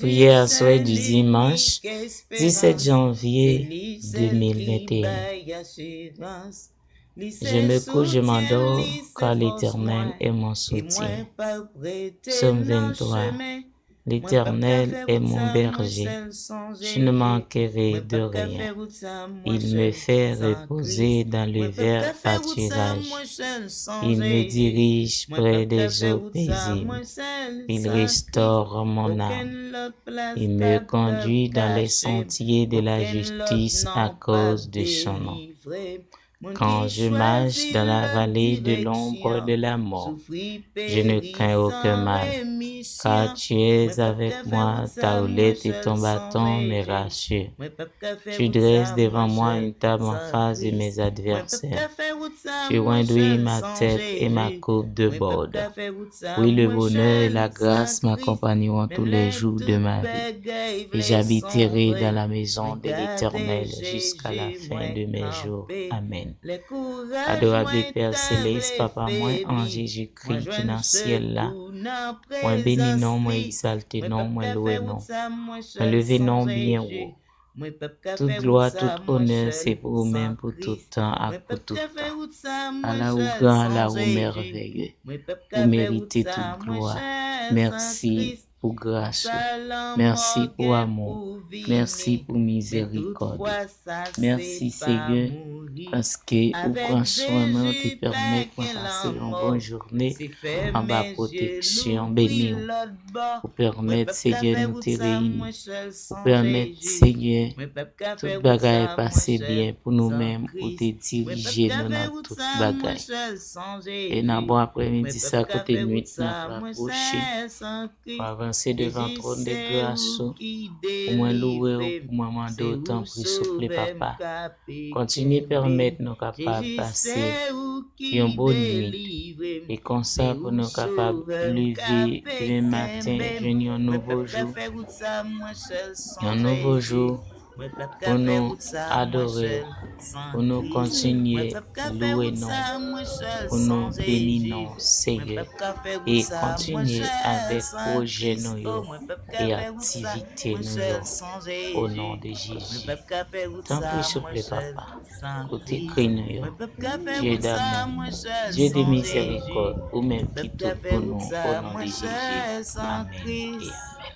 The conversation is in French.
Prière souhait du dimanche 17 janvier 2021. Je me couche, je m'endors, car l'Éternel est mon soutien. Psaume 23. L'Éternel est mon berger, je ne manquerai de rien. Il me fait reposer dans le vert pâturage. Il me dirige près des eaux paisibles. Il restaure mon âme. Il me conduit dans les sentiers de la justice à cause de son nom. Quand je marche dans la vallée de l'ombre de la mort, je ne crains aucun mal, car tu es avec moi, ta houlette et ton bâton me rassurent. Tu dresses devant moi une table en face de mes adversaires. Tu conduis ma tête et ma coupe déborde. Oui, le bonheur et la grâce m'accompagneront tous les jours de ma vie, et j'habiterai dans la maison de l'Éternel jusqu'à la fin de mes jours. Amen. Adorable Père Céleste, Papa, moi, en Jésus-Christ qui dans le ciel là, moi béni non, moi exalté non, moi loué non, moi levé non bien haut. Toute gloire, tout honneur, c'est pour vous-même, pour tout temps, et pour tout temps. Allah ou grand, Allah ou merveilleux. Vous méritez toute gloire. Merci pour grâce. Merci pour amour. Merci pour miséricorde. Merci Seigneur, parce que vous prenez soin de nous, te permet de passer une bonne journée en bas protection. Béni, vous permettre Seigneur nous te réunir. Vous permettre Seigneur toute bagaille passer bien pour nous-mêmes, pour te diriger nous dans toute bagaille. Et dans bon après-midi, ça côté nuit, nous approcher pour avancer devant le trône de grâce. Pour moi louer, pour moi demander autant pour souffler papa. Continuez à permettre nous capables de passer une bonne nuit. Et comme ça, pour nous capables de lever demain matin, venir un nouveau jour. Un nouveau jour pour nous adorer, pour nous continuer à louer nous, pour nous bénir nous, Seigneur, et continuer avec projet nous et activité nous au nom de Jésus. Tant pis, s'il vous plaît, papa, côté cri nous, Dieu d'amour, Dieu de miséricorde, ou même qui tout pour nous au nom de Jésus. Amen.